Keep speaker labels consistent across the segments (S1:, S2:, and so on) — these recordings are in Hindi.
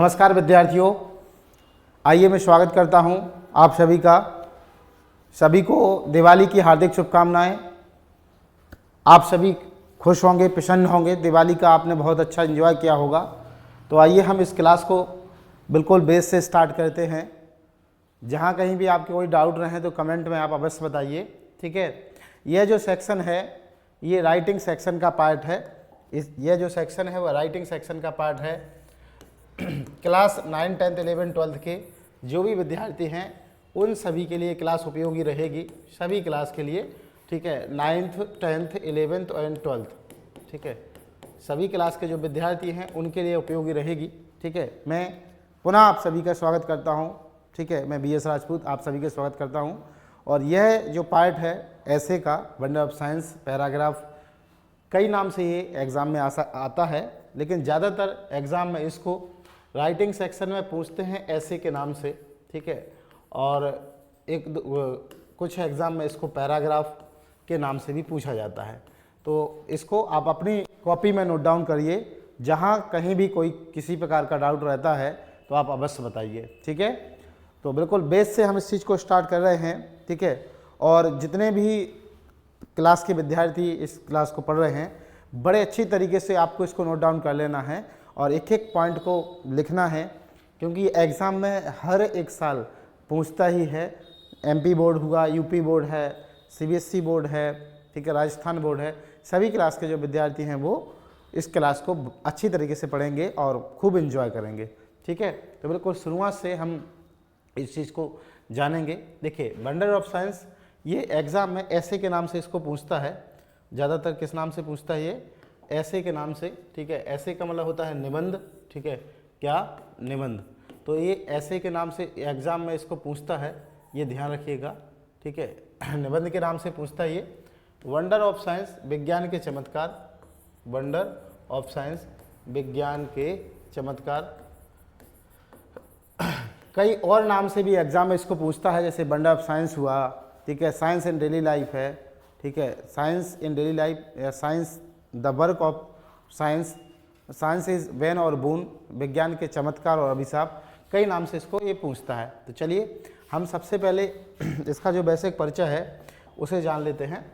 S1: नमस्कार विद्यार्थियों, आइए मैं स्वागत करता हूं आप सभी का। सभी को दिवाली की हार्दिक शुभकामनाएं। आप सभी खुश होंगे, प्रसन्न होंगे। दिवाली का आपने बहुत अच्छा एंजॉय किया होगा। तो आइए हम इस क्लास को बिल्कुल बेस से स्टार्ट करते हैं। जहां कहीं भी आपके कोई डाउट रहे तो कमेंट में आप अवश्य बताइए, ठीक है। यह जो सेक्शन है ये राइटिंग सेक्शन का पार्ट है। यह जो सेक्शन है वह राइटिंग सेक्शन का पार्ट है। क्लास 9, 10, 11, 12 के जो भी विद्यार्थी हैं उन सभी के लिए क्लास उपयोगी रहेगी, सभी क्लास के लिए, ठीक है। 9th, 10th, 11th and 12th, ठीक है। सभी क्लास के जो विद्यार्थी हैं उनके लिए उपयोगी रहेगी, ठीक है। मैं पुनः आप सभी का स्वागत करता हूं, ठीक है। मैं BS राजपूत आप सभी का स्वागत करता हूं। और यह जो पार्ट है ऐसे का, वंडर ऑफ साइंस पैराग्राफ, कई नाम से ये एग्ज़ाम में आता है, लेकिन ज़्यादातर एग्ज़ाम में इसको राइटिंग सेक्शन में पूछते हैं ऐसे के नाम से, ठीक है। और कुछ एग्ज़ाम में इसको पैराग्राफ के नाम से भी पूछा जाता है। तो इसको आप अपनी कॉपी में नोट डाउन करिए। जहाँ कहीं भी कोई किसी प्रकार का डाउट रहता है तो आप अवश्य बताइए, ठीक है। तो बिल्कुल बेस से हम इस चीज़ को स्टार्ट कर रहे हैं, ठीक है। और जितने भी क्लास के विद्यार्थी इस क्लास को पढ़ रहे हैं, बड़े अच्छी तरीके से आपको इसको नोट डाउन कर लेना है और एक एक पॉइंट को लिखना है, क्योंकि एग्ज़ाम में हर एक साल पूछता ही है। MP बोर्ड हुआ, UP बोर्ड है, CBSE बोर्ड है, ठीक है, राजस्थान बोर्ड है। सभी क्लास के जो विद्यार्थी हैं वो इस क्लास को अच्छी तरीके से पढ़ेंगे और खूब एंजॉय करेंगे, ठीक है। तो बिल्कुल शुरुआत से हम इस चीज़ को जानेंगे। देखिए, वंडर ऑफ साइंस ये एग्ज़ाम में ऐसे के नाम से इसको पूछता है। ज़्यादातर किस नाम से पूछता है? ये ऐसे के नाम से, ठीक है। ऐसे का मतलब होता है निबंध, ठीक है। क्या? निबंध। तो ये ऐसे के नाम से एग्ज़ाम में इसको पूछता है, ये ध्यान रखिएगा, ठीक है। निबंध के नाम से पूछता है ये। वंडर ऑफ साइंस, विज्ञान के चमत्कार। वंडर ऑफ साइंस, विज्ञान के चमत्कार। कई और नाम से भी एग्ज़ाम में इसको पूछता है, जैसे वंडर ऑफ साइंस हुआ, ठीक है। साइंस इन डेली लाइफ है, ठीक है। साइंस इन डेली लाइफ या science the work of science, science is when और बून, विज्ञान के चमत्कार और अभिशाप। कई नाम से इसको ये पूछता है। तो चलिए हम सबसे पहले इसका जो बेसिक परिचय है उसे जान लेते हैं।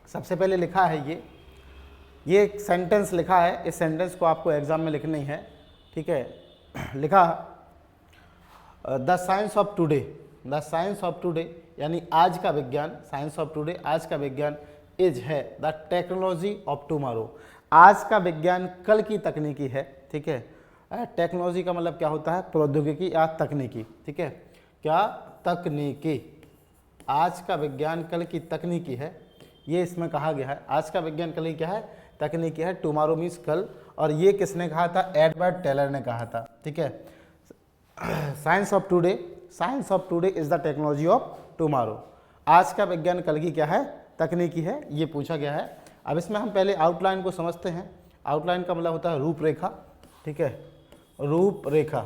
S1: सबसे पहले लिखा है ये एक सेंटेंस लिखा है। इस सेंटेंस को आपको एग्जाम में लिखना ही है, ठीक है। लिखा the science of today, the science of today यानी आज का विज्ञान, साइंस ऑफ टुडे आज का विज्ञान, इज है द टेक्नोलॉजी ऑफ टुमारो, आज का विज्ञान कल की तकनीकी है, ठीक है। टेक्नोलॉजी का मतलब क्या होता है? प्रौद्योगिकी या तकनीकी, ठीक है। क्या? तकनीकी। आज का विज्ञान कल की तकनीकी है, ये इसमें कहा गया है। आज का विज्ञान कल की क्या है? तकनीकी है। टुमारो मीन्स कल। और ये किसने कहा था? एडवर्ड टेलर ने कहा था, ठीक है। Science of today, science of today is the technology of tomorrow, आज का विज्ञान कल की क्या है? तकनीकी है, ये पूछा गया है। अब इसमें हम पहले आउटलाइन को समझते हैं। आउटलाइन का मतलब होता है रूपरेखा, ठीक है। रूपरेखा,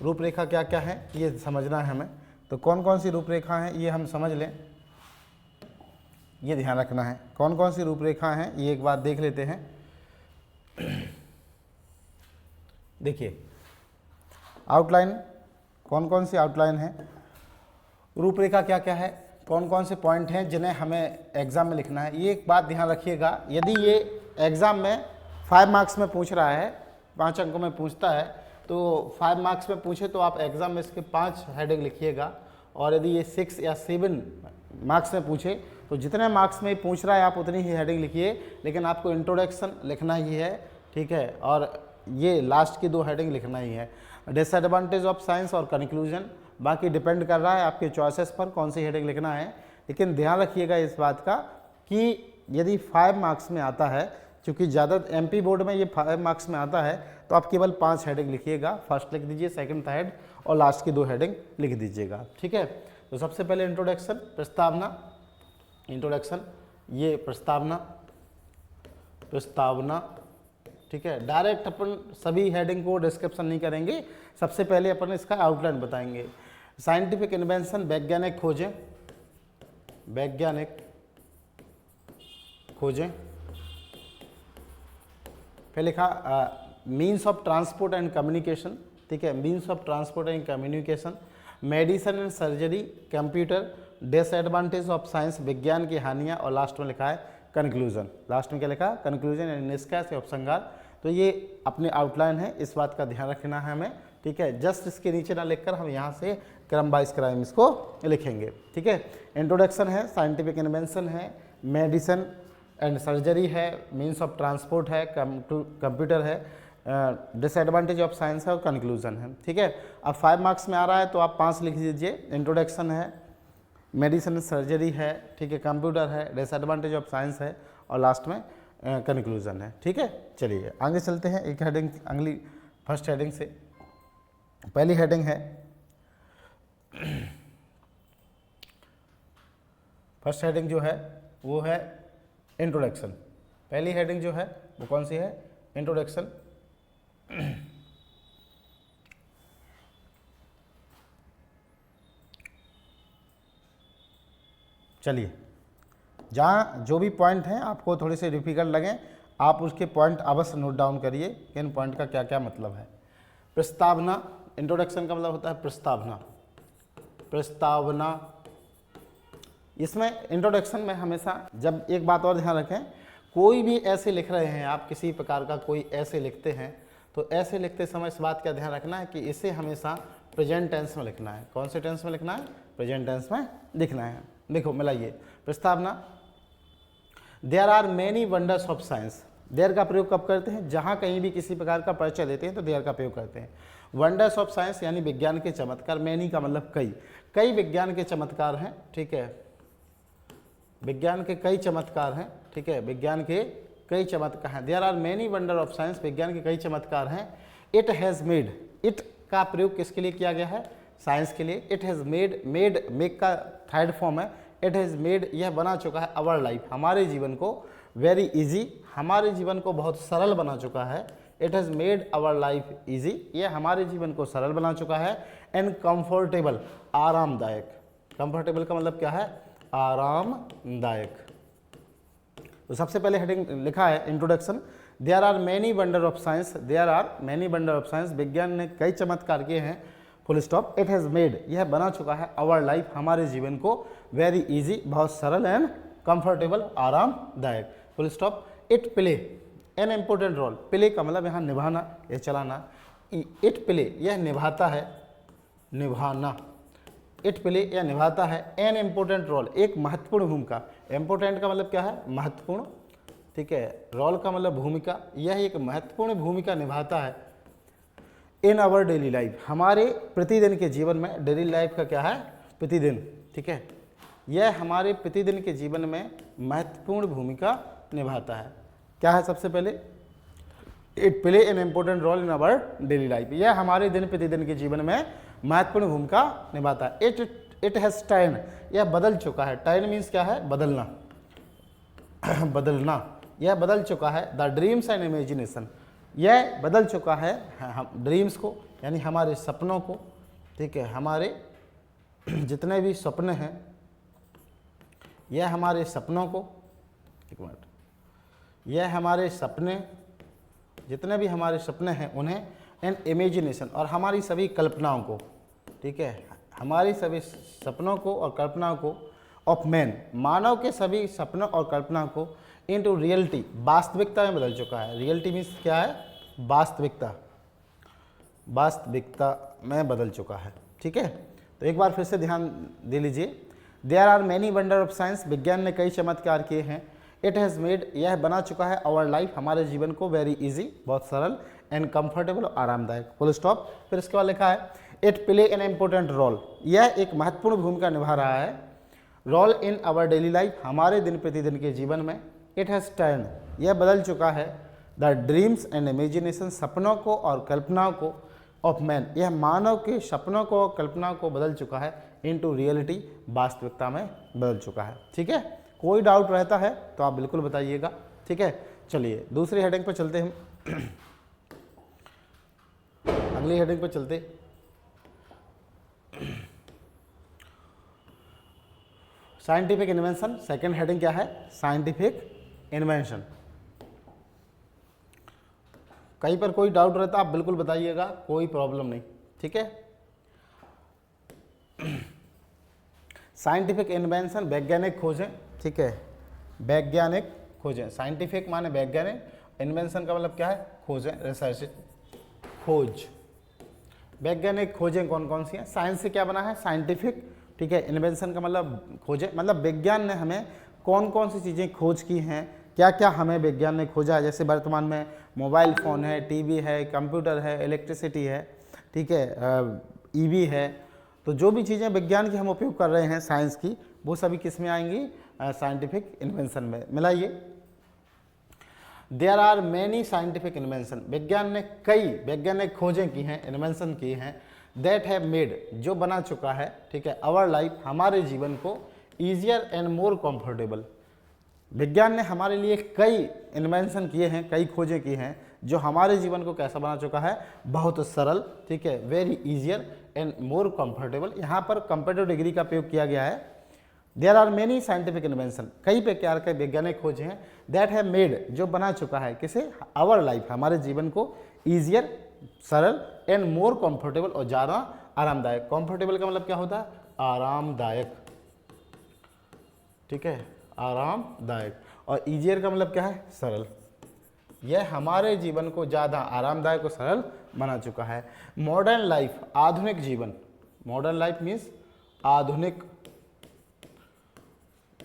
S1: रूपरेखा क्या क्या है ये समझना है हमें। तो कौन कौन सी रूपरेखा हैं ये हम समझ लें, ये ध्यान रखना है। कौन कौन सी रूपरेखा हैं ये एक बार देख लेते हैं। देखिए आउटलाइन, कौन कौन सी आउटलाइन है, रूपरेखा क्या क्या है, कौन कौन से पॉइंट हैं जिन्हें हमें एग्ज़ाम में लिखना है। ये एक बात ध्यान रखिएगा, यदि ये एग्ज़ाम में 5 मार्क्स में पूछ रहा है, 5 अंकों में पूछता है, तो 5 मार्क्स में पूछे तो आप एग्ज़ाम में इसके 5 हेडिंग लिखिएगा। और यदि ये 6 या 7 मार्क्स में पूछे तो जितने मार्क्स में पूछ रहा है आप उतनी ही हेडिंग लिखिए, लेकिन आपको इंट्रोडक्शन लिखना ही है, ठीक है। और ये लास्ट की 2 हेडिंग लिखना ही है। डिसएडवांटेज ऑफ साइंस और कंक्लूजन, बाकी डिपेंड कर रहा है आपके चॉइसेस पर कौन सी हेडिंग लिखना है। लेकिन ध्यान रखिएगा इस बात का कि यदि 5 मार्क्स में आता है, क्योंकि ज़्यादा MP बोर्ड में ये 5 मार्क्स में आता है, तो आप केवल 5 हेडिंग लिखिएगा। फर्स्ट लिख दीजिए, सेकंड, थर्ड और लास्ट की 2 हेडिंग लिख दीजिएगा, ठीक है। तो सबसे पहले इंट्रोडक्शन, प्रस्तावना, इंट्रोडक्शन, ये प्रस्तावना, प्रस्तावना, ठीक है। डायरेक्ट अपन सभी हेडिंग को डिस्क्रिप्शन नहीं करेंगे, सबसे पहले अपन इसका आउटलाइन बताएंगे। साइंटिफिक इन्वेंशन, वैज्ञानिक खोजें, वैज्ञानिक खोजें। फिर लिखा means of transport and communication, ठीक है, means of transport and communication, medicine and surgery, computer, disadvantage of science, विज्ञान की हानियाँ, और लास्ट में लिखा है कंक्लूजन। लास्ट में क्या लिखा? कंक्लूजन यानी निष्कर्ष या उपसंहार। तो ये अपने आउटलाइन है, इस बात का ध्यान रखना है हमें, ठीक है। जस्ट इसके नीचे ना लिखकर हम यहाँ से क्रम बाइज क्रम इसको लिखेंगे, ठीक है। इंट्रोडक्शन है, साइंटिफिक इन्वेंशन है, मेडिसिन एंड सर्जरी है, मीन्स ऑफ ट्रांसपोर्ट है, कंप्यूटर है, डिसएडवांटेज ऑफ साइंस है और कंक्लूजन है, ठीक है। अब 5 मार्क्स में आ रहा है तो आप 5 लिख दीजिए। इंट्रोडक्शन है, मेडिसिन सर्जरी है, ठीक है, कंप्यूटर है, डिसएडवांटेज ऑफ साइंस है और लास्ट में कंक्लूजन है, ठीक है। चलिए आगे चलते हैं एक हेडिंग, अगली फर्स्ट हेडिंग से। पहली हेडिंग है, फर्स्ट हेडिंग जो है वो है इंट्रोडक्शन। पहली हेडिंग जो है वो कौन सी है? इंट्रोडक्शन। चलिए, जहाँ जो भी पॉइंट हैं आपको थोड़े से डिफिकल्ट लगें, आप उसके पॉइंट अवश्य नोट डाउन करिए कि इन पॉइंट का क्या क्या मतलब है। प्रस्तावना, इंट्रोडक्शन का मतलब होता है प्रस्तावना। प्रस्तावना, इसमें इंट्रोडक्शन में हमेशा जब एक बात और ध्यान रखें, कोई भी ऐसे लिख रहे हैं आप, किसी प्रकार का कोई ऐसे लिखते हैं तो ऐसे लिखते समय इस बात का ध्यान रखना है कि इसे हमेशा प्रेजेंट टेंस में लिखना है। कौन से टेंस में लिखना है? प्रेजेंट टेंस में लिखना है। देखो मिलाइए, प्रस्तावना, there are many wonders of science. There का प्रयोग कब करते हैं? जहाँ कहीं भी किसी प्रकार का परिचय देते हैं तो देयर का प्रयोग करते हैं। वंडर्स ऑफ साइंस यानी विज्ञान के चमत्कार, मैनी का मतलब कई, कई विज्ञान के चमत्कार हैं, ठीक है, विज्ञान के कई चमत्कार हैं, ठीक है, विज्ञान के कई चमत्कार हैं। There are many wonder of science, विज्ञान के कई चमत्कार हैं। इट हैज़ मेड, इट का प्रयोग किसके लिए किया गया है? साइंस के लिए। It has made, made make का थर्ड फॉर्म है। इट हैज़ मेड, यह बना चुका है, आवर लाइफ, हमारे जीवन को, वेरी इजी, हमारे जीवन को बहुत सरल बना चुका है। It has made our life easy, यह हमारे जीवन को सरल बना चुका है। एंड कंफर्टेबल, आरामदायक। कंफर्टेबल का मतलब क्या है? आरामदायक। तो सबसे पहले हेडिंग लिखा है introduction, there are many wonder of science, there are many wonder of science, विज्ञान ने कई चमत्कार किए हैं, full stop. It has made, यह बना चुका है, आवर लाइफ, हमारे जीवन को, वेरी इजी, बहुत सरल, एंड कंफर्टेबल, आरामदायक, full stop. It play an important role, play का मतलब यहाँ निभाना या चलाना। इट प्ले, यह निभाता है, निभाना। इट प्ले, यह निभाता है, एन इम्पोर्टेंट रोल, एक महत्वपूर्ण भूमिका। इम्पोर्टेंट का मतलब क्या है? महत्वपूर्ण, ठीक है, रोल का मतलब भूमिका, यह एक महत्वपूर्ण भूमिका निभाता है। इन आवर डेली लाइफ, हमारे प्रतिदिन के जीवन में, डेली लाइफ का क्या है? प्रतिदिन, ठीक है, यह हमारे प्रतिदिन के जीवन में महत्वपूर्ण भूमिका निभाता है। क्या है? सबसे पहले it play an important role in our daily life, यह हमारे दिन प्रतिदिन के जीवन में महत्वपूर्ण भूमिका निभाता है। इट हैज़ टर्न, यह बदल चुका है। टर्न मीन्स क्या है? बदलना, बदलना, यह बदल चुका है। द ड्रीम्स एंड इमेजिनेशन, यह बदल चुका है हम ड्रीम्स को यानी हमारे सपनों को, ठीक है, हमारे जितने भी सपने हैं, यह हमारे सपनों को, एक मिनट, यह हमारे सपने, जितने भी हमारे सपने हैं उन्हें, एंड इमेजिनेशन, और हमारी सभी कल्पनाओं को, ठीक है, हमारी सभी सपनों को और कल्पनाओं को, ऑफ मैन, मानव के सभी सपनों और कल्पनाओं को, इनटू रियलिटी, वास्तविकता में बदल चुका है। रियलिटी मीन्स क्या है? वास्तविकता, वास्तविकता में बदल चुका है, ठीक है। तो एक बार फिर से ध्यान दे लीजिए, there are many wonder of science, विज्ञान ने कई चमत्कार किए हैं। इट हैज़ मेड, यह बना चुका है, आवर लाइफ, हमारे जीवन को, वेरी इजी, बहुत सरल, एंड कंफर्टेबल, आरामदायक, फुल स्टॉप। फिर इसके बाद लिखा है it play an important role, यह एक महत्वपूर्ण भूमिका निभा रहा है, role in our daily life, हमारे दिन प्रतिदिन के जीवन में। इट हैज़ टर्न, यह बदल चुका है, द ड्रीम्स एंड इमेजिनेशन, सपनों को और कल्पनाओं को, ऑफ मैन, यह मानव के सपनों को और कल्पनाओं को बदल चुका है, इनटू रियलिटी, वास्तविकता में बदल चुका है, ठीक है। कोई डाउट रहता है तो आप बिल्कुल बताइएगा, ठीक है। चलिए दूसरी हेडिंग पर चलते हम, अगली हेडिंग पर चलते। साइंटिफिक इन्वेंशन, सेकंड हेडिंग क्या है? Scientific invention. कहीं पर कोई डाउट रहता आप बिल्कुल बताइएगा, कोई प्रॉब्लम नहीं, ठीक है। साइंटिफिक इन्वेंशन, वैज्ञानिक खोजें, ठीक है, वैज्ञानिक खोजें। साइंटिफिक माने वैज्ञानिक, इन्वेंशन का मतलब क्या है, खोजें, रिसर्च, खोज। वैज्ञानिक खोजें कौन कौन सी हैं, साइंस से क्या बना है, साइंटिफिक, ठीक है। इन्वेंशन का मतलब खोजें, मतलब विज्ञान ने हमें कौन कौन सी चीज़ें खोज की हैं, क्या क्या हमें विज्ञान ने खोजा है। जैसे वर्तमान में मोबाइल फ़ोन है, टीवी है, कंप्यूटर है, इलेक्ट्रिसिटी है, ठीक है, ईवी है। तो जो भी चीज़ें विज्ञान की हम उपयोग कर रहे हैं साइंस की, वो सभी किस में आएंगी, साइंटिफिक इन्वेंशन में। मिलाइए, there are many scientific invention, विज्ञान ने कई वैज्ञानिक खोजें की हैं, इन्वेंशन की हैं, दैट हैव मेड, जो बना चुका है, ठीक है, आवर लाइफ, हमारे जीवन को ईजियर एंड मोर कंफर्टेबल। विज्ञान ने हमारे लिए कई इन्वेंशन किए हैं, कई खोजें की हैं, जो हमारे जीवन को कैसा बना चुका है, बहुत सरल, ठीक है, very easier and more comfortable. यहाँ पर कंपेरेटिव डिग्री का प्रयोग किया गया है। There are many scientific invention, कई प्रकार के वैज्ञानिक खोज हैं, दैट हैव मेड, जो बना चुका है, किसे, आवर लाइफ, हमारे जीवन को ईजियर, सरल एंड मोर कंफर्टेबल, और ज़्यादा आरामदायक। कंफर्टेबल का मतलब क्या होता है, आरामदायक, ठीक है, आरामदायक। और ईजियर का मतलब क्या है, सरल। यह हमारे जीवन को ज़्यादा आरामदायक और सरल बना चुका है। मॉडर्न लाइफ, आधुनिक जीवन, मॉडर्न लाइफ मीन्स आधुनिक,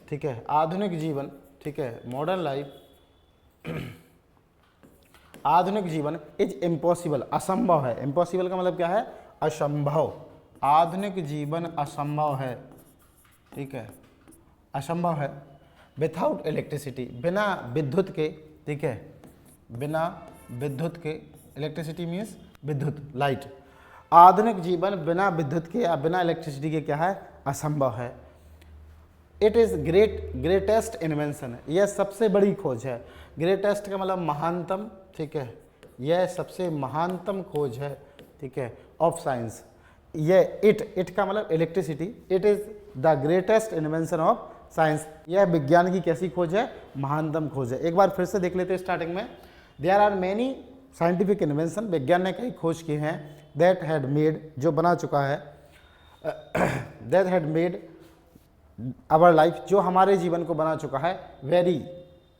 S1: ठीक है, आधुनिक जीवन, ठीक है, मॉडर्न लाइफ, आधुनिक जीवन इज इम्पॉसिबल, असंभव है। इम्पॉसिबल का मतलब क्या है, असंभव। आधुनिक जीवन असंभव है, ठीक है, असंभव है। विथआउट इलेक्ट्रिसिटी, बिना विद्युत के, ठीक है, बिना विद्युत के, इलेक्ट्रिसिटी मीन्स विद्युत, लाइट। आधुनिक जीवन बिना विद्युत के या बिना इलेक्ट्रिसिटी के क्या है, असंभव है। इट इज़ ग्रेटेस्ट इन्वेंशन, यह सबसे बड़ी खोज है। ग्रेटेस्ट का मतलब महानतम, ठीक है, यह सबसे महानतम खोज है, ठीक है, ऑफ साइंस। यह इट का मतलब electricity, it is the greatest invention of science, यह विज्ञान की कैसी खोज है, महानतम खोज है। एक बार फिर से देख लेते हैं स्टार्टिंग में, there are many scientific invention, विज्ञान ने कई खोज की हैं, दैट हैड मेड, जो बना चुका है, that had made our life, जो हमारे जीवन को बना चुका है, वेरी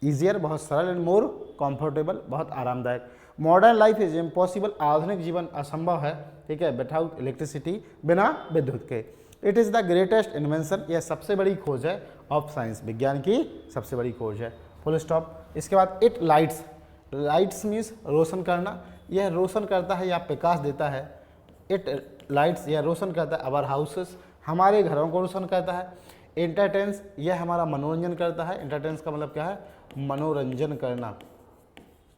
S1: ईजियर, बहुत सरल, एंड मोर कंफर्टेबल, बहुत आरामदायक। मॉडर्न लाइफ इज इम्पॉसिबल, आधुनिक जीवन असंभव है, ठीक है, विदाउट इलेक्ट्रिसिटी, बिना विद्युत के। It is the greatest invention, यह सबसे बड़ी खोज है, ऑफ साइंस, विज्ञान की सबसे बड़ी खोज है, फुल स्टॉप। इसके बाद इट लाइट्स, लाइट्स मीन्स रोशन करना, यह रोशन करता है या प्रकाश देता है। इट लाइट्स, यह रोशन करता है आवर हाउसेस, हमारे घरों को रोशन करता है। एंटरटेन्स, यह हमारा मनोरंजन करता है। एंटरटेन्स का मतलब क्या है, मनोरंजन करना,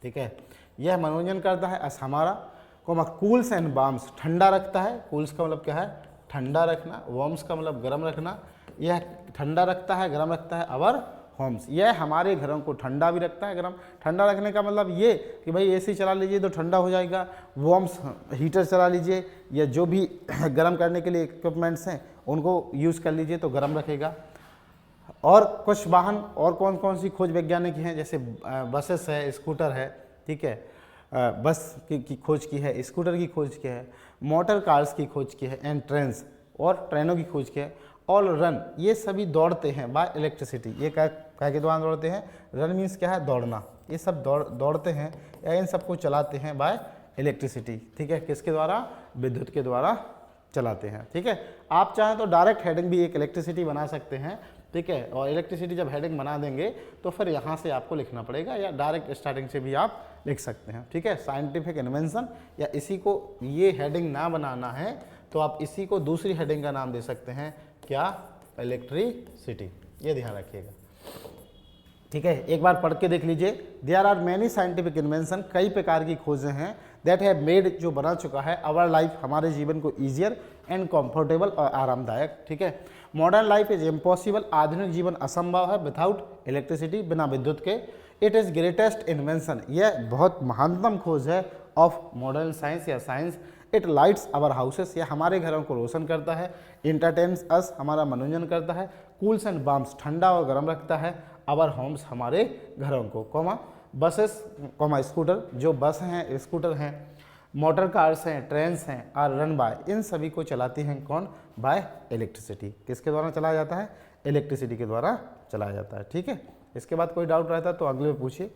S1: ठीक है, यह मनोरंजन करता है। अस हमारा कोमा कूल्स एंड वार्म्स, ठंडा रखता है। कूल्स का मतलब क्या है, ठंडा रखना। वार्म्स का मतलब गर्म रखना, यह ठंडा रखता है, गर्म रखता है। आवर होम्स, यह हमारे घरों को ठंडा भी रखता है, गर्म। ठंडा रखने का मतलब ये कि भाई एसी चला लीजिए तो ठंडा हो जाएगा, वार्म्स हीटर चला लीजिए, या जो भी गर्म करने के लिए इक्विपमेंट्स हैं उनको यूज़ कर लीजिए तो गर्म रखेगा। और कुछ वाहन और कौन कौन सी खोज वैज्ञानिक हैं, जैसे बसेस है, स्कूटर है, ठीक है, बस की खोज की है, स्कूटर की खोज की है, मोटर कार्स की खोज की है, एंड ट्रेन्स, और ट्रेनों की खोज की है। ऑल रन, ये सभी दौड़ते हैं बाय इलेक्ट्रिसिटी, ये क्या के द्वारा दौड़ते हैं, रन मीन्स क्या है, दौड़ना, ये सब दौड़ते हैं या इन सबको चलाते हैं बाय इलेक्ट्रिसिटी, ठीक है, किसके द्वारा, विद्युत के द्वारा चलाते हैं, ठीक है। आप चाहें तो डायरेक्ट हेडिंग भी एक इलेक्ट्रिसिटी बना सकते हैं, ठीक है, और इलेक्ट्रिसिटी जब हेडिंग बना देंगे तो फिर यहाँ से आपको लिखना पड़ेगा, या डायरेक्ट स्टार्टिंग से भी आप लिख सकते हैं, ठीक है। साइंटिफिक इन्वेंशन, या इसी को ये हेडिंग ना बनाना है तो आप इसी को दूसरी हेडिंग का नाम दे सकते हैं, क्या, इलेक्ट्रिसिटी, ये ध्यान रखिएगा, ठीक है। एक बार पढ़ के देख लीजिए, there are many scientific invention, कई प्रकार की खोजें हैं, दैट हैव मेड, जो बना चुका है, आवर लाइफ, हमारे जीवन को ईजियर एंड कंफर्टेबल, और आरामदायक, ठीक है। मॉडर्न लाइफ इज इम्पॉसिबल, आधुनिक जीवन असंभव है, विदाउट इलेक्ट्रिसिटी, बिना विद्युत के। इट इज़ ग्रेटेस्ट इन्वेंशन, यह बहुत महानतम खोज है, ऑफ मॉडर्न साइंस, या science. It lights our houses, यह हमारे घरों को रोशन करता है। एंटरटेन्स अस, हमारा मनोरंजन करता है। कूल्स एंड वार्म्स, ठंडा और गर्म रखता है। आवर होम्स, हमारे घरों को, कोमा बसेस कॉमा स्कूटर, जो बस हैं स्कूटर हैं, मोटर कार्स हैं, ट्रेन्स हैं, आर रन बाय, इन सभी को चलाती हैं कौन? Bye electricity. किसके द्वारा चलाया जाता है? इलेक्ट्रिसिटी के द्वारा चलाया जाता है। ठीक है, इसके बाद कोई डाउट रहता है तो अगले में पूछिए।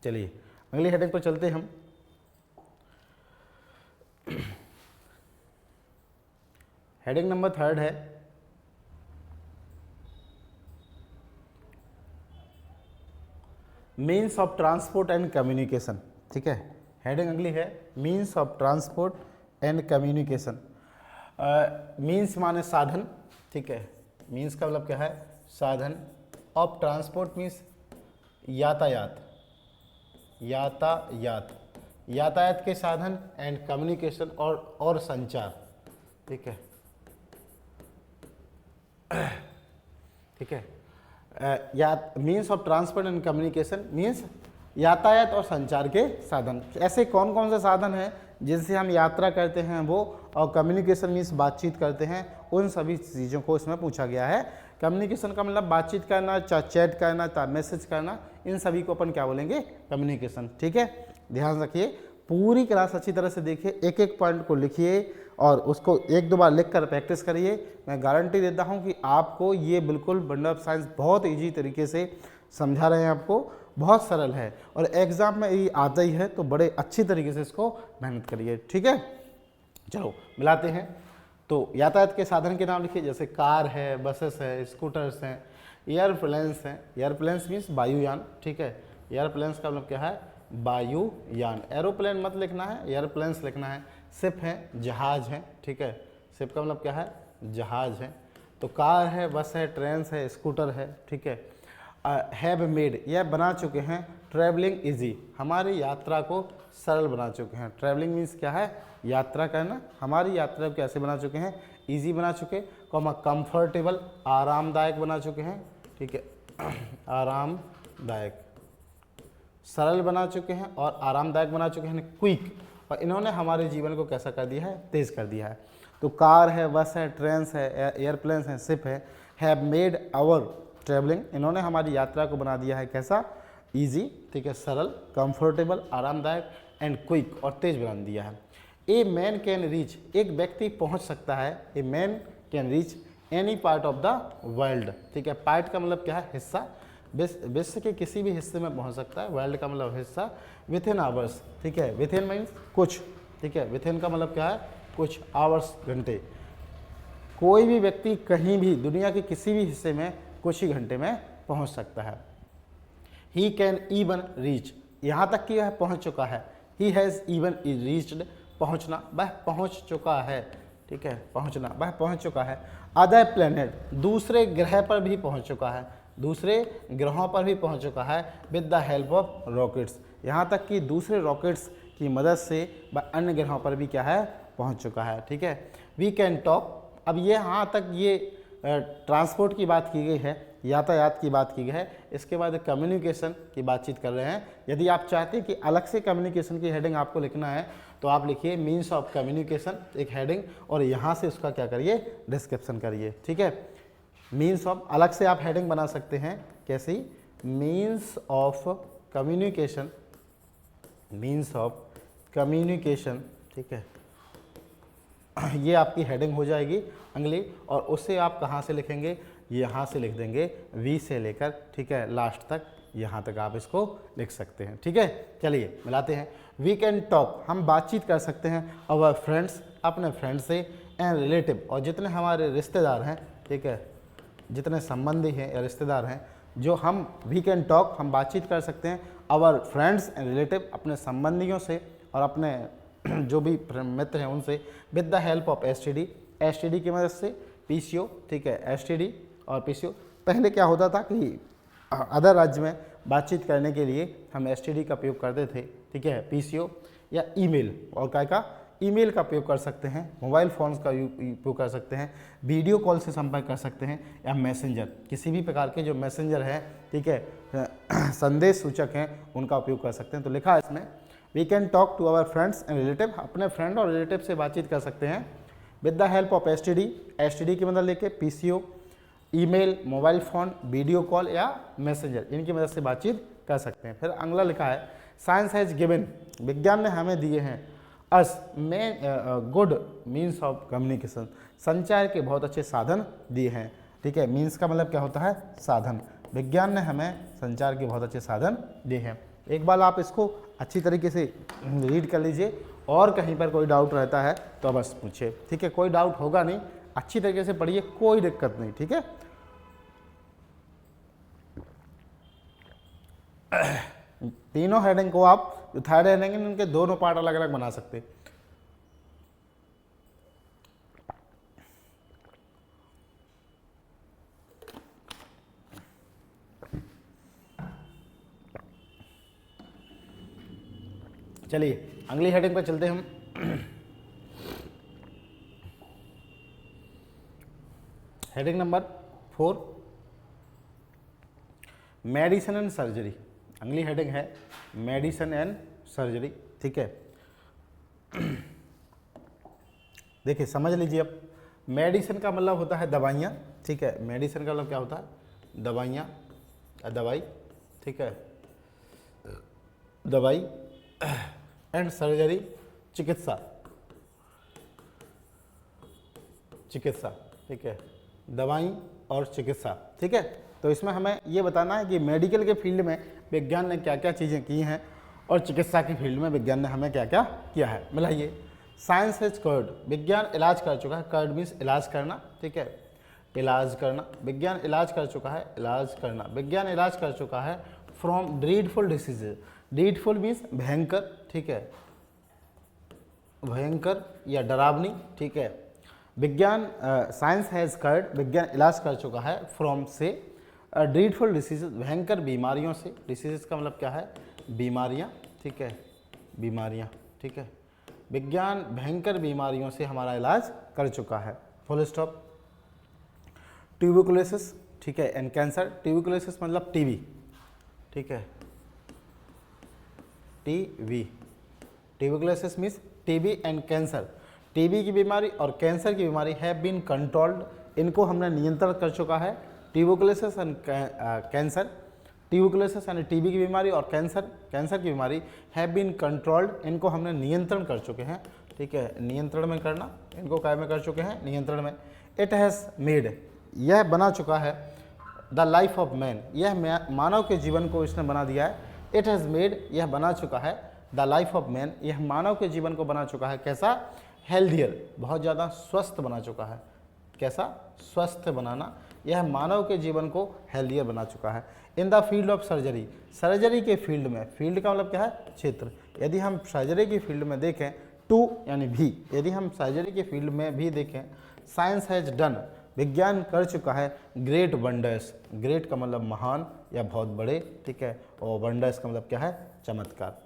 S1: चलिए अगली हेडिंग पर चलते हैं हम। हेडिंग नंबर 3 है means of transport and communication. ठीक है, हेडिंग अगली है means of transport and communication. Means माने साधन। ठीक है, मीन्स का मतलब क्या है? साधन। ऑफ ट्रांसपोर्ट मीन्स यातायात, यातायात, यातायात के साधन, एंड कम्युनिकेशन और संचार। ठीक है, ठीक है, means of transport and communication means यातायात और संचार के साधन। ऐसे कौन कौन से साधन हैं जिनसे हम यात्रा करते हैं वो, और कम्युनिकेशन मीन्स बातचीत करते हैं, उन सभी चीज़ों को इसमें पूछा गया है। कम्युनिकेशन का मतलब बातचीत करना, चाहे चैट करना, चाहे मैसेज करना, इन सभी को अपन क्या बोलेंगे? कम्युनिकेशन। ठीक है, ध्यान रखिए, पूरी क्लास अच्छी तरह से देखिए, एक एक पॉइंट को लिखिए और उसको एक दो बार लिख कर प्रैक्टिस करिए। मैं गारंटी देता हूं कि आपको ये बिल्कुल बंडल ऑफ साइंस बहुत ईजी तरीके से समझा रहे हैं, आपको बहुत सरल है और एग्जाम में ये आता ही है, तो बड़े अच्छी तरीके से इसको मेहनत करिए। ठीक है, चलो मिलाते हैं। तो यातायात के साधन के नाम लिखिए, जैसे कार है, बसेस है, स्कूटर्स हैं, एयरप्लेन्स हैं। एयरप्लेन्स मीन्स वायुयान। ठीक है, एयरप्लेन्स का मतलब क्या है? वायुयान। एरोप्लेन मत लिखना है, एयरप्लेन्स लिखना है। शिप है, जहाज है। ठीक है, शिप का मतलब क्या है? जहाज है। तो कार है, बस है, ट्रेन है, स्कूटर है। ठीक है, हैव मेड, यह बना चुके हैं ट्रैवलिंग इजी, हमारी यात्रा को सरल बना चुके हैं। ट्रैवलिंग मीन्स क्या है? यात्रा करना। हमारी यात्रा को कैसे बना चुके हैं? इजी बना चुके, कॉमा कंफर्टेबल, आरामदायक बना चुके हैं। ठीक है, आरामदायक, सरल बना चुके हैं और आरामदायक बना चुके हैं, क्विक। और इन्होंने हमारे जीवन को कैसा कर दिया है? तेज कर दिया है। तो कार है, बस है, ट्रेन है, एयरप्लेन्स हैं, शिप है। हैव मेड आवर ट्रैवलिंग, इन्होंने हमारी यात्रा को बना दिया है कैसा? इजी। ठीक है, सरल, कंफर्टेबल, आरामदायक, एंड क्विक, और तेज बना दिया है। ए मैन कैन रीच, एक व्यक्ति पहुंच सकता है। A man can reach any part of the world. ठीक है, पार्ट का मतलब क्या है? हिस्सा। विश्व के किसी भी हिस्से में पहुंच सकता है। वर्ल्ड का मतलब हिस्सा। With in hours. ठीक है, विथ इन मीन्स कुछ। ठीक है, विथ इन का मतलब क्या है? कुछ। आवर्स घंटे। कोई भी व्यक्ति कहीं भी दुनिया के किसी भी हिस्से में कुछ ही घंटे में पहुंच सकता है। ही कैन इवन रीच, यहाँ तक कि वह पहुंच चुका है। ही हैज़ इवन रीच्ड, पहुंचना, वह पहुंच चुका है। ठीक है, पहुंचना, वह पहुंच चुका है। अदर प्लेनेट, दूसरे ग्रह पर भी पहुंच चुका है। दूसरे ग्रहों पर भी पहुंच चुका है। With the help of rockets, यहाँ तक कि दूसरे रॉकेट्स की मदद से वह अन्य ग्रहों पर भी क्या है? पहुंच चुका है। ठीक है, वी कैन टॉक, अब ये यहाँ तक ये ट्रांसपोर्ट की बात की गई है, यातायात की बात की गई है। इसके बाद कम्युनिकेशन की बातचीत कर रहे हैं। यदि आप चाहते हैं कि अलग से कम्युनिकेशन की हेडिंग आपको लिखना है तो आप लिखिए मीन्स ऑफ कम्युनिकेशन एक हेडिंग, और यहाँ से उसका क्या करिए? डिस्क्रिप्शन करिए। ठीक है, मीन्स ऑफ अलग से आप हेडिंग बना सकते हैं। कैसी? Means of communication, means of communication. ठीक है, ये आपकी हेडिंग हो जाएगी अगली, और उससे आप कहाँ से लिखेंगे? यहाँ से लिख देंगे, वी से लेकर, ठीक है, लास्ट तक, यहाँ तक आप इसको लिख सकते हैं। ठीक है, चलिए मिलाते हैं। वी कैन टॉक, हम बातचीत कर सकते हैं। अवर फ्रेंड्स, अपने फ्रेंड से। एंड रिलेटिव, और जितने हमारे रिश्तेदार हैं, ठीक है, जितने संबंधी हैं या रिश्तेदार हैं, जो हम वी कैन टॉक, हम बातचीत कर सकते हैं। अवर फ्रेंड्स एंड रिलेटिव, अपने संबंधियों से और अपने जो भी मित्र हैं उनसे। With the help of STD, STD की मदद से। पीसीओ, ठीक है, एसटीडी और पीसीओ। पहले क्या होता था कि अदर राज्य में बातचीत करने के लिए हम एसटीडी का उपयोग करते थे। ठीक है, पीसीओ या ईमेल, और क्या का? ईमेल का उपयोग कर सकते हैं। मोबाइल फ़ोन्स का उपयोग कर सकते हैं। वीडियो कॉल से संपर्क कर सकते हैं, या मैसेंजर, किसी भी प्रकार के जो मैसेंजर है, ठीक है, संदेश सूचक हैं, उनका उपयोग कर सकते हैं। तो लिखा है इसमें we can talk to our friends and relative, अपने फ्रेंड और रिलेटिव से बातचीत कर सकते हैं। With the help of STD, STD की मदद लेके। PCO, email, mobile phone, video call या मैसेंजर, इनकी मदद से बातचीत कर सकते हैं। फिर अगला लिखा है साइंस हैज़ गिवन, विज्ञान ने हमें दिए हैं अस में गुड मीन्स ऑफ कम्युनिकेशन, संचार के बहुत अच्छे साधन दिए हैं। ठीक है, मीन्स का मतलब क्या होता है, साधन। विज्ञान ने हमें संचार के बहुत अच्छे साधन दिए हैं। एक बार आप इसको अच्छी तरीके से रीड कर लीजिए, और कहीं पर कोई डाउट रहता है तो बस पूछिए। ठीक है, कोई डाउट होगा नहीं, अच्छी तरीके से पढ़िए, कोई दिक्कत नहीं। ठीक है, तीनों हेडिंग को आप जो थर्ड हेडिंग है उनके दोनों पार्ट अलग अलग बना सकते हैं। चलिए अगली हेडिंग पर चलते हैं हम। Heading number 4, medicine and surgery. अगली हेडिंग है मेडिसिन एंड सर्जरी। ठीक है, देखिए समझ लीजिए अब, मेडिसिन का मतलब होता है दवाइयाँ। ठीक है, मेडिसिन का मतलब क्या होता है, दवाइयाँ, दवाई। ठीक है, दवाई एंड सर्जरी, चिकित्सा, चिकित्सा। ठीक है, दवाई और चिकित्सा। ठीक है, तो इसमें हमें ये बताना है कि मेडिकल के फील्ड में विज्ञान ने क्या क्या चीज़ें की हैं और चिकित्सा की फील्ड में विज्ञान ने हमें क्या क्या किया है। मिलाइए, साइंस हैज कर्ड, विज्ञान इलाज कर चुका है। कर्ड मीन्स इलाज करना। ठीक है, इलाज करना, विज्ञान इलाज कर चुका है, इलाज करना, विज्ञान इलाज कर चुका है फ्रॉम ड्रीडफुल डिसीजेज। ड्रीडफुल मीन्स भयंकर। ठीक है, भयंकर या डरावनी। ठीक है, विज्ञान साइंस हैज़ कर्ड, विज्ञान इलाज कर चुका है फ्रॉम से ड्रीडफुल डिसीजेज, भयंकर बीमारियों से। डिसीजेज का मतलब क्या है, बीमारियाँ। ठीक है, बीमारियाँ। ठीक है, विज्ञान भयंकर बीमारियों से हमारा इलाज कर चुका है। Full stop. ट्यूबरकुलोसिस, ठीक है, एंड कैंसर। ट्यूबरकुलोसिस मतलब टीबी। ठीक है, TB, tuberculosis means TB and cancer. TB की बीमारी और कैंसर की बीमारी हैव बीन कंट्रोल्ड, इनको हमने नियंत्रण कर चुका है। ट्यूबरकुलोसिस एंड कैंसर, ट्यूबरकुलोसिस यानी टीबी की बीमारी और कैंसर की बीमारी हैव बीन कंट्रोल्ड, इनको हमने नियंत्रण कर चुके हैं। ठीक है, नियंत्रण में करना, इनको काय में कर चुके हैं, नियंत्रण में। इट हैज़ मेड, यह बना चुका है द लाइफ ऑफ मैन, यह मानव के जीवन को इसने बना दिया है। इट हैज़ मेड, यह बना चुका है द लाइफ ऑफ मैन, यह मानव के जीवन को बना चुका है। कैसा, हेल्थियर, बहुत ज़्यादा स्वस्थ बना चुका है। कैसा, स्वस्थ बनाना, यह मानव के जीवन को हेल्थियर बना चुका है। In the field of surgery, surgery के फील्ड में, फील्ड का मतलब क्या है, क्षेत्र। यदि हम सर्जरी की फील्ड में देखें, टू यानी भी, यदि हम सर्जरी के फील्ड में भी देखें, साइंस हैज डन, विज्ञान कर चुका है ग्रेट वंडर्स। ग्रेट का मतलब महान या बहुत बड़े। ठीक है, और वंडर्स का मतलब क्या है, चमत्कार।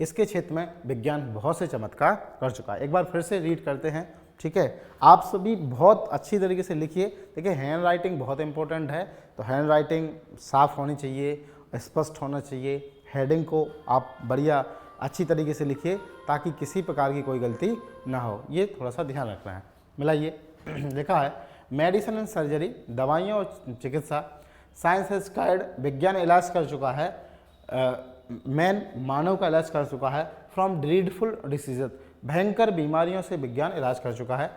S1: इसके क्षेत्र में विज्ञान बहुत से चमत्कार कर चुका है। एक बार फिर से रीड करते हैं। ठीक है, आप सभी बहुत अच्छी तरीके से लिखिए। देखिए, हैंड राइटिंग बहुत इंपॉर्टेंट है, तो हैंड राइटिंग साफ होनी चाहिए, स्पष्ट होना चाहिए। हेडिंग को आप बढ़िया अच्छी तरीके से लिखिए ताकि किसी प्रकार की कोई गलती ना हो, ये थोड़ा सा ध्यान रखना है। मिलाइए, लिखा है मेडिसिन एंड सर्जरी, दवाइयों और चिकित्सा। साइंस हैज कर्ड, विज्ञान इलाज कर चुका है, मैन मानव का इलाज कर चुका है, फ्रॉम ड्रीडफुल डिसीजेज, भयंकर बीमारियों से विज्ञान इलाज कर चुका है।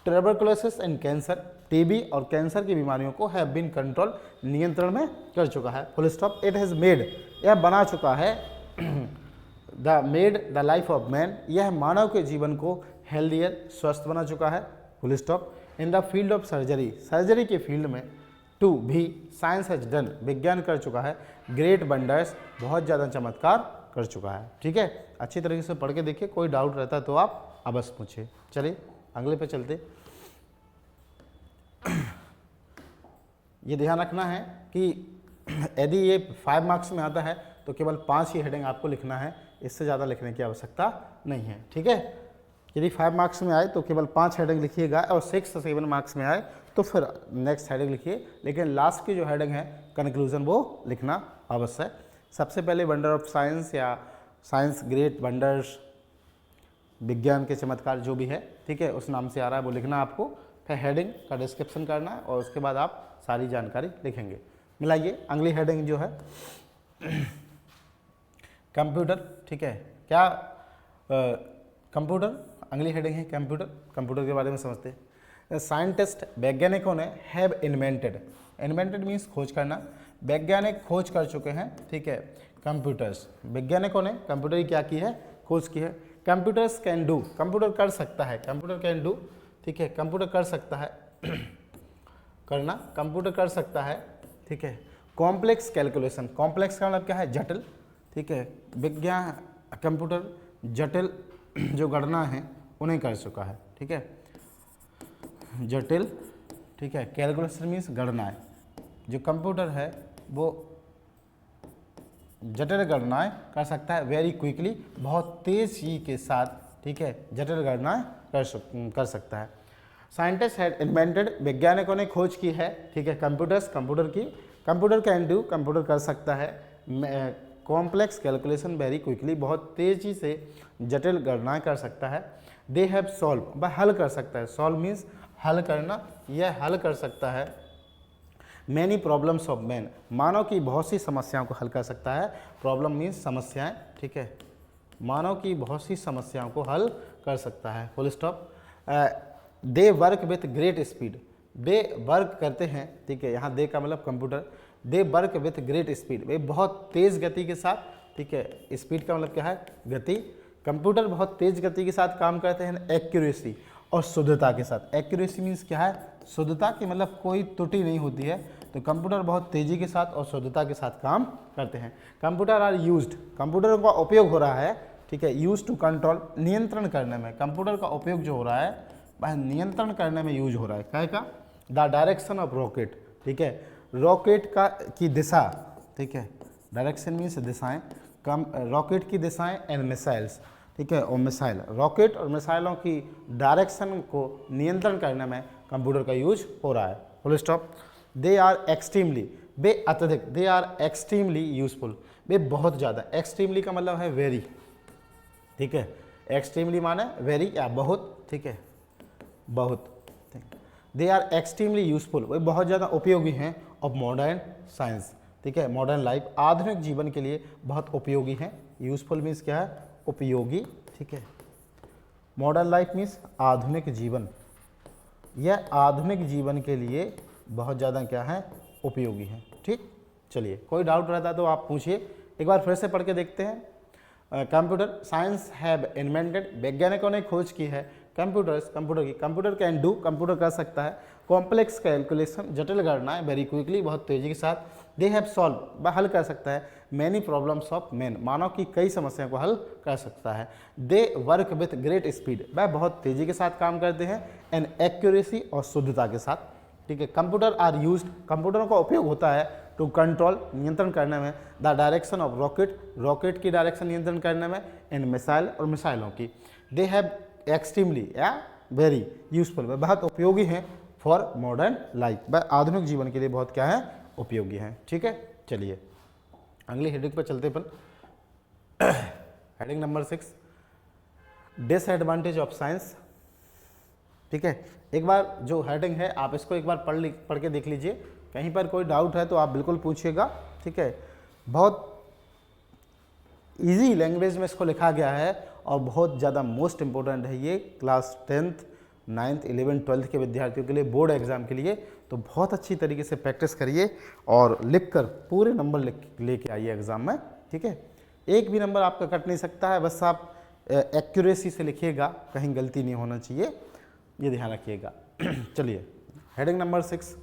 S1: ट्यूबरकुलोसिस एंड कैंसर, टीबी और कैंसर की बीमारियों को हैव बीन कंट्रोल, नियंत्रण में कर चुका है। Full stop. It has made, यह बना चुका है the made the life of man, यह मानव के जीवन को हेल्थियर, स्वस्थ बना चुका है। Full stop. In the field of surgery, surgery के फील्ड में, टू भी, साइंस हैज डन, विज्ञान कर चुका है ग्रेट वंडर्स, बहुत ज़्यादा चमत्कार कर चुका है। ठीक है, अच्छी तरीके से पढ़ के देखिए, कोई डाउट रहता है तो आप अवश्य पूछिए। चलिए अगले पे चलते। ये ध्यान रखना है कि यदि ये 5 मार्क्स में आता है तो केवल 5 ही हेडिंग आपको लिखना है, इससे ज़्यादा लिखने की आवश्यकता नहीं है। ठीक है, यदि 5 मार्क्स में आए तो केवल 5 हेडिंग लिखिएगा, और 6 से 7 मार्क्स में आए तो फिर नेक्स्ट हेडिंग लिखिए, लेकिन लास्ट की जो हेडिंग है कंक्लूजन वो लिखना अवश्य है। सबसे पहले वंडर ऑफ साइंस या साइंस ग्रेट वंडर्स, विज्ञान के चमत्कार जो भी है, ठीक है, उस नाम से आ रहा है वो लिखना आपको। है हेडिंग का डिस्क्रिप्शन करना है और उसके बाद आप सारी जानकारी लिखेंगे। मिलाइए अगली हेडिंग जो है कंप्यूटर, ठीक है। क्या कंप्यूटर, अगली हेडिंग है कंप्यूटर। कंप्यूटर के बारे में समझते हैं। साइंटिस्ट, वैज्ञानिकों ने हैव इन्वेंटेड, इन्वेंटेड मीन्स खोज करना, वैज्ञानिक खोज कर चुके हैं, ठीक है, कंप्यूटर्स। वैज्ञानिकों ने कंप्यूटर की क्या की है, खोज की है। कंप्यूटर्स कैन डू, कंप्यूटर कर सकता है, कंप्यूटर कैन डू, ठीक है, कंप्यूटर कर सकता है करना, कंप्यूटर कर सकता है, ठीक है। कॉम्प्लेक्स कैलकुलेशन, कॉम्प्लेक्स का मतलब क्या है, जटिल, ठीक है। विज्ञान कंप्यूटर जटिल जो गणना है उन्हें कर चुका है, ठीक है, जटिल, ठीक है। कैलकुलेशन मीन्स गणनाएं, जो कंप्यूटर है वो जटिल गणनाएं कर सकता है, वेरी क्विकली, बहुत तेजी के साथ, ठीक है, जटिल गणनाएं कर सकता है। साइंटिस्ट हैड इन्वेंटेड, वैज्ञानिकों ने खोज की है, ठीक है, कंप्यूटर्स, कंप्यूटर की। कंप्यूटर कैन डू, कंप्यूटर कर सकता है। कॉम्प्लेक्स कैलकुलेशन वेरी क्विकली, बहुत तेजी से जटिल गणनाएं कर सकता है। दे हैव सॉल्व, वह हल कर सकता है, सॉल्व मीन्स हल करना, यह हल कर सकता है। मैनी प्रॉब्लम्स ऑफ मैन, मानव की बहुत सी समस्याओं को हल कर सकता है। प्रॉब्लम मीन्स समस्याएं, ठीक है, मानव की बहुत सी समस्याओं को हल कर सकता है, full stop. They work with great speed, they work करते हैं, ठीक है, यहाँ दे का मतलब computer. They work with great speed, वे बहुत तेज़ गति के साथ, ठीक है, स्पीड का मतलब क्या है, गति। कंप्यूटर बहुत तेज़ गति के साथ काम करते हैं। एक्यूरेसी और शुद्धता के साथ, एक्यूरेसी मीन्स क्या है, शुद्धता की मतलब कोई त्रुटि नहीं होती है, तो कंप्यूटर बहुत तेज़ी के साथ और शुद्धता के साथ काम करते हैं। कंप्यूटर आर यूज्ड, कंप्यूटर का उपयोग हो रहा है, ठीक है, यूज टू कंट्रोल, नियंत्रण करने में, कंप्यूटर का उपयोग जो हो रहा है वह नियंत्रण करने में यूज हो रहा है। क्या का, द डायरेक्शन ऑफ रॉकेट, ठीक है, रॉकेट का की दिशा, ठीक है, डायरेक्शन मीन्स दिशाएं, रॉकेट की दिशाएं एंड मिसाइल्स, ठीक है, और मिसाइल, रॉकेट और मिसाइलों की डायरेक्शन को नियंत्रण करने में कंप्यूटर का यूज हो रहा है, full stop. They are extremely, वे अत्यधिक, दे आर एक्सट्रीमली यूजफुल, वे बहुत ज़्यादा, एक्सट्रीमली का मतलब है वेरी, ठीक है, एक्सट्रीमली माने वेरी या बहुत, ठीक है, बहुत, ठीक। दे आर एक्सट्रीमली यूजफुल, वे बहुत ज़्यादा उपयोगी हैं, ऑफ मॉडर्न साइंस, ठीक है, मॉडर्न लाइफ, आधुनिक जीवन के लिए बहुत उपयोगी हैं। यूजफुल मीन्स क्या है, उपयोगी, ठीक है। मॉडर्न लाइफ मीन्स आधुनिक जीवन, यह आधुनिक जीवन के लिए बहुत ज़्यादा क्या है, उपयोगी है, ठीक। चलिए, कोई डाउट रहता है तो आप पूछिए, एक बार फिर से पढ़ के देखते हैं। कंप्यूटर, साइंस हैव इन्वेंटेड, वैज्ञानिकों ने खोज की है। कंप्यूटर्स, कंप्यूटर की, कंप्यूटर कैन डू, कंप्यूटर कर सकता है। कॉम्प्लेक्स कैलकुलेशन, जटिल गणनाएं, वेरी क्विकली, बहुत तेजी के साथ। दे हैव सॉल्व, वह हल कर सकता है। मैनी प्रॉब्लम्स ऑफ मैन, मानव की कई समस्याओं को हल कर सकता है। दे वर्क विथ ग्रेट स्पीड, वह बहुत तेजी के साथ काम करते हैं। एंड एक्यूरेसी और शुद्धता के साथ, ठीक है। कंप्यूटर आर यूज्ड, कंप्यूटरों का उपयोग होता है टू कंट्रोल, नियंत्रण करने में। The direction of rocket, rocket की डायरेक्शन नियंत्रण करने में। एंड मिसाइल और मिसाइलों की। दे हैव एक्सट्रीमली या वेरी यूजफुल, वह बहुत उपयोगी हैं फॉर मॉडर्न लाइफ, वह आधुनिक जीवन के लिए बहुत क्या है, उपयोगी हैं, ठीक है। चलिए अगली हेडिंग पर चलते अपन। Heading number 6, disadvantage of science, ठीक है। एक बार जो हेडिंग है आप इसको एक बार पढ़ के देख लीजिए, कहीं पर कोई डाउट है तो आप बिल्कुल पूछिएगा, ठीक है। बहुत इजी लैंग्वेज में इसको लिखा गया है और बहुत ज़्यादा मोस्ट इम्पोर्टेंट है ये class 10th 9th 11th 12th के विद्यार्थियों के लिए, बोर्ड एग्जाम के लिए। तो बहुत अच्छी तरीके से प्रैक्टिस करिए और लिखकर पूरे नंबर लेके आइए एग्जाम में, ठीक है। एक भी नंबर आपका कट नहीं सकता है, बस आप एक्यूरेसी से लिखिएगा, कहीं गलती नहीं होना चाहिए, ये ध्यान रखिएगा। चलिए हेडिंग नंबर 6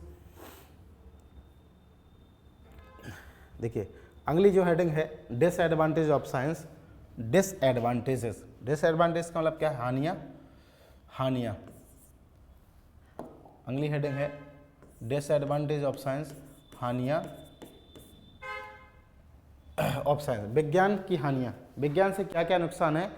S1: देखिए, अगली जो हेडिंग है disadvantage of science. Disadvantages, disadvantage का मतलब क्या है, हानियाँ, हानियाँ। अगली हेडिंग है डिसएडवांटेज ऑफ साइंस, हानियाँ ऑफ साइंस, विज्ञान की हानियाँ। विज्ञान से क्या क्या नुकसान है,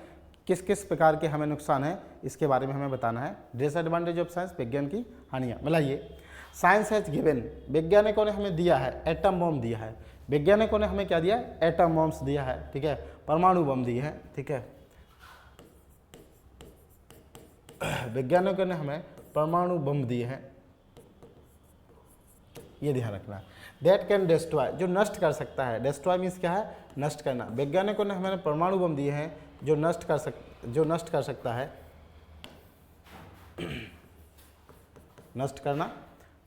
S1: किस किस प्रकार के हमें नुकसान है, इसके बारे में हमें बताना है। डिसएडवांटेज ऑफ साइंस, विज्ञान की हानियाँ। मिलाइए, साइंस हैज गिवन, वैज्ञानिकों ने हमें दिया है, एटम बम दिया है। वैज्ञानिकों ने हमें क्या दिया, एटम बम्स दिया है, ठीक है, परमाणु बम दिए हैं, ठीक है। वैज्ञानिकों ने हमें परमाणु बम दिए हैं, ये ध्यान रखना। दैट कैन डिस्ट्रॉय, जो नष्ट कर सकता है, डिस्ट्रॉय मीन्स क्या है, नष्ट करना। वैज्ञानिकों ने हमें परमाणु बम दिए हैं जो नष्ट कर सकता है, नष्ट करना।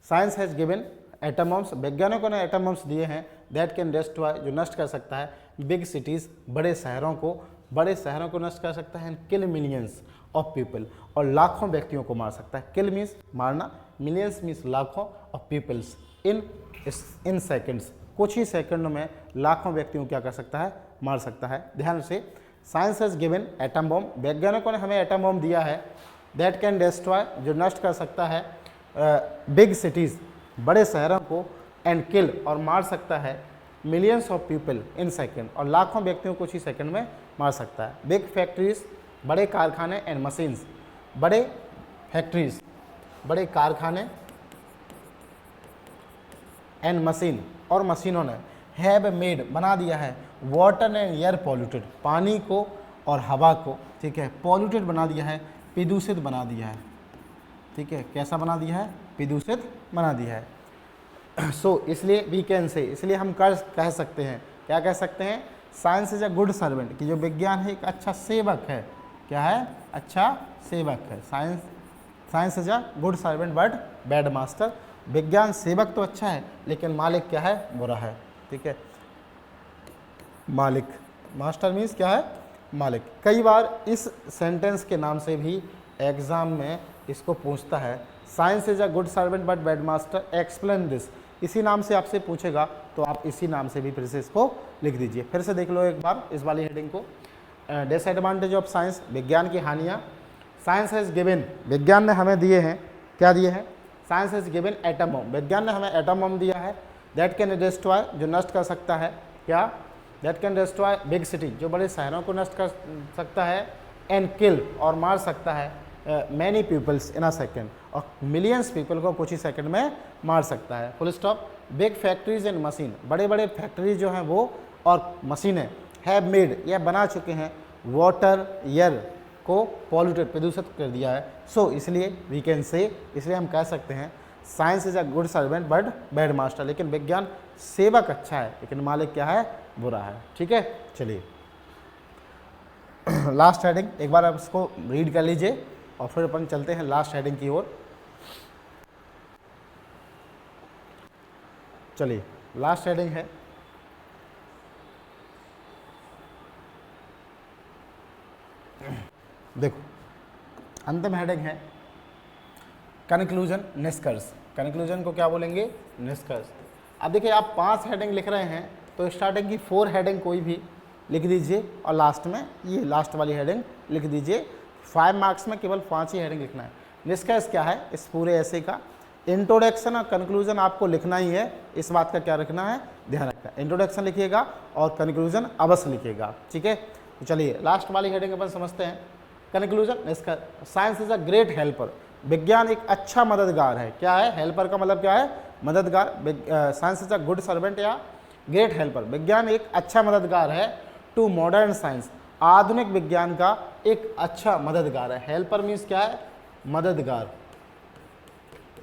S1: Science has given atom bombs, वैज्ञानिकों ने एटम बम्स दिए हैं दैट कैन डिस्ट्रॉय, जो नष्ट कर सकता है बिग सिटीज़, बड़े शहरों को नष्ट कर सकता है, किल मिलियंस ऑफ पीपल, और लाखों व्यक्तियों को मार सकता है। किल मीन्स मारना, मिलियंस मीन्स लाखों, ऑफ पीपल्स इन सेकेंड्स, कुछ ही सेकंडों में लाखों व्यक्तियों को क्या कर सकता है, मार सकता है। ध्यान से, science has given atom bomb, वैज्ञानिकों ने हमें एटम बम दिया है दैट कैन डिस्ट्रॉय, जो नष्ट कर सकता है बिग सिटीज़, बड़े शहरों को, एंड किल, और मार सकता है millions of people in second, और लाखों व्यक्तियों को कुछ ही सेकंड में मार सकता है। बिग फैक्ट्रीज, बड़े कारखाने, एंड मशीन्स, बड़े फैक्ट्रीज, बड़े कारखाने, एंड मशीन, और मशीनों ने, हैव मेड, बना दिया है, वाटर एंड एयर पॉल्यूटेड, पानी को और हवा को, ठीक है, पॉल्यूटेड बना दिया है, प्रदूषित बना दिया है, ठीक है, कैसा बना दिया है, प्रदूषित बना दिया है। सो इसलिए वी कैन से, इसलिए हम कह सकते हैं, क्या कह सकते हैं, science is a good servant, कि जो विज्ञान है एक अच्छा सेवक है, क्या है, अच्छा सेवक है। Science is a good servant but bad master, विज्ञान सेवक तो अच्छा है लेकिन मालिक क्या है, बुरा है, ठीक है। मालिक, मास्टर मीन्स क्या है, मालिक। कई बार इस सेंटेंस के नाम से भी एग्जाम में इसको पूछता है, science is a good servant but bad master, explain this, इसी नाम से आपसे पूछेगा तो आप इसी नाम से भी फिर से इसको लिख दीजिए। फिर से देख लो एक बार इस वाली हेडिंग को, डिसएडवांटेज ऑफ साइंस, विज्ञान की हानियाँ। साइंस हैज़ गिवन, विज्ञान ने हमें दिए हैं, क्या दिए हैं, science has given atom bomb, विज्ञान ने हमें एटम बम दिया है, दैट कैन डिस्ट्रॉय, जो नष्ट कर सकता है, क्या, that can destroy big city, जो बड़े शहरों को नष्ट कर सकता है, एंड किल, और मार सकता है, many peoples in a second, और मिलियंस पीपल को कुछ ही सेकंड में मार सकता है। Full stop. Big factories and machine, बड़े बड़े फैक्ट्रीज जो हैं वो और मशीनें, हैव मेड, यह बना चुके हैं, वाटर एयर को पॉल्यूटेड, प्रदूषित कर दिया है। सो इसलिए वी कैन से, इसलिए हम कह सकते हैं science is a good servant but bad master, लेकिन विज्ञान सेवक अच्छा है लेकिन मालिक क्या है, बुरा है, ठीक है। चलिए लास्ट हेडिंग एक बार आप इसको रीड कर लीजिए और फिर अपन चलते हैं लास्ट हेडिंग की ओर। चलिए लास्ट हेडिंग है, देखो अंतिम हेडिंग है कंक्लूजन, निष्कर्ष। कंक्लूजन को क्या बोलेंगे, निष्कर्ष। अब देखिए आप 5 हेडिंग लिख रहे हैं तो स्टार्टिंग की 4 हेडिंग कोई भी लिख दीजिए और लास्ट में ये लास्ट वाली हेडिंग लिख दीजिए। 5 मार्क्स में केवल 5 ही हेडिंग लिखना है। निष्कर्ष क्या है इस पूरे ऐसे का, इंट्रोडक्शन और कंक्लूजन आपको लिखना ही है, इस बात का क्या रखना है, ध्यान रखना है। इंट्रोडक्शन लिखिएगा और कंक्लूजन अवश्य लिखिएगा, ठीक है। तो चलिए लास्ट वाली हेडिंग अपन समझते हैं। कंक्लूजन, निष्कर्ष। Science is a great helper, विज्ञान एक अच्छा मददगार है। क्या है, हेल्पर का मतलब क्या है, मददगार। Science is a good servant या ग्रेट हेल्पर, विज्ञान एक अच्छा मददगार है टू मॉडर्न साइंस, आधुनिक विज्ञान का एक अच्छा मददगार है। हेल्पर मीन्स क्या है, मददगार।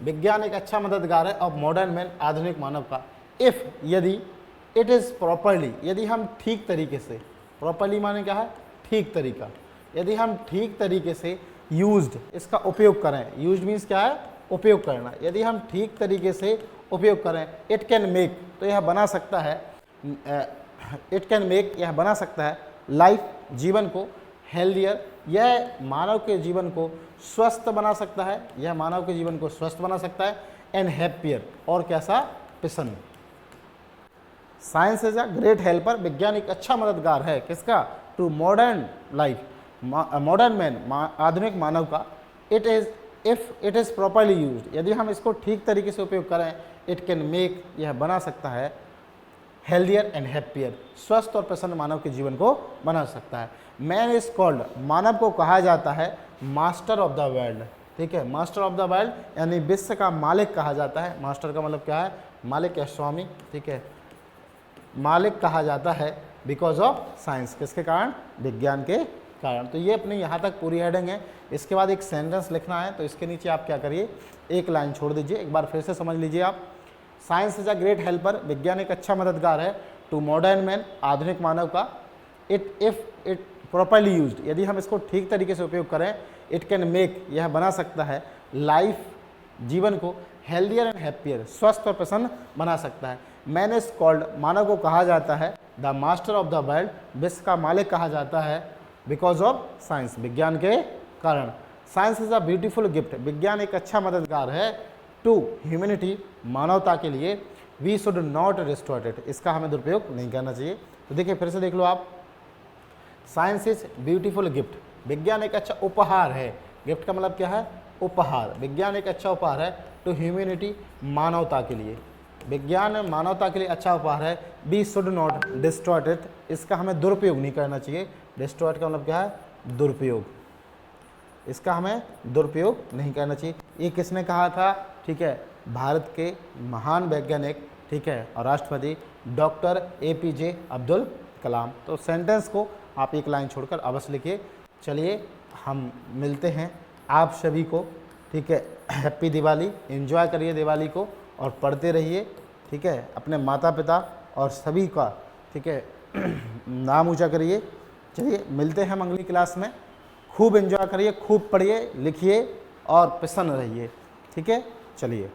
S1: विज्ञान एक अच्छा मददगार है ऑफ मॉडर्न मैन, आधुनिक मानव का। इफ, यदि, इट इज़ प्रॉपरली, यदि हम ठीक तरीके से, प्रॉपरली माने क्या है, ठीक तरीका, यदि हम ठीक तरीके से यूज्ड, इसका उपयोग करें। यूज्ड मीन्स क्या है, उपयोग करना। यदि हम ठीक तरीके से उपयोग करें, इट कैन मेक, तो यह बना सकता है, इट कैन मेक, यह बना सकता है लाइफ, जीवन को, हेल्दियर, यह मानव के जीवन को स्वस्थ बना सकता है, यह मानव के जीवन को स्वस्थ बना सकता है, एंड हैप्पियर, और कैसा, प्रसन्न। Science is a great helper, विज्ञान एक अच्छा मददगार है किसका, to modern life, modern man, आधुनिक मानव का। It is, if it is properly used, यदि हम इसको ठीक तरीके से उपयोग करें, इट कैन मेक, यह बना सकता है, हेल्दियर एंड हैप्पियर, स्वस्थ और प्रसन्न मानव के जीवन को बना सकता है। मैन इज कॉल्ड, मानव को कहा जाता है मास्टर ऑफ द वर्ल्ड, ठीक है। मास्टर ऑफ द वर्ल्ड यानी विश्व का मालिक कहा जाता है। मास्टर का मतलब क्या है, मालिक या स्वामी, ठीक है। मालिक कहा जाता है बिकॉज ऑफ साइंस, किसके कारण, विज्ञान के कारण। तो ये अपने यहाँ तक पूरी हेडिंग है। इसके बाद एक सेंटेंस लिखना है, तो इसके नीचे आप क्या करिए, एक लाइन छोड़ दीजिए। एक बार फिर से समझ लीजिए आप, science is a great helper, विज्ञान एक अच्छा मददगार है, टू मॉडर्न मैन, आधुनिक मानव का, it if it properly used, यदि हम इसको ठीक तरीके से उपयोग करें, इट कैन मेक, यह बना सकता है, लाइफ, जीवन को, हेल्दियर एंड हैप्पियर, स्वस्थ और प्रसन्न बना सकता है। मैन इज कॉल्ड, मानव को कहा जाता है, the master of the world, विश्व का मालिक कहा जाता है, बिकॉज ऑफ साइंस, विज्ञान के कारण। Science is a beautiful gift, विज्ञान एक अच्छा मददगार है, टू ह्यूमैनिटी, मानवता के लिए, we should not destroy it, इसका हमें दुरुपयोग नहीं करना चाहिए। तो देखिए फिर से देख लो आप, साइंस इज ब्यूटीफुल गिफ्ट, विज्ञान एक अच्छा उपहार है, गिफ्ट का मतलब क्या है, उपहार, विज्ञान एक अच्छा उपहार है, टू ह्यूमैनिटी, मानवता के लिए, विज्ञान मानवता के लिए अच्छा उपहार है, we should not destroy it, इसका हमें दुरुपयोग नहीं करना चाहिए। डिस्ट्रॉय का मतलब क्या है, दुरुपयोग, इसका हमें दुरुपयोग नहीं करना चाहिए। ये किसने कहा था, ठीक है, भारत के महान वैज्ञानिक, ठीक है, और राष्ट्रपति डॉक्टर APJ अब्दुल कलाम। तो सेंटेंस को आप एक लाइन छोड़कर अवश्य लिखिए। चलिए हम मिलते हैं आप सभी को, ठीक है, हैप्पी दिवाली, एंजॉय करिए दिवाली को और पढ़ते रहिए, ठीक है, अपने माता पिता और सभी का, ठीक है, नाम ऊँचा करिए। चलिए मिलते हैं हम अगली क्लास में, खूब एंजॉय करिए, खूब पढ़िए, लिखिए और प्रसन्न रहिए, ठीक है, चलिए।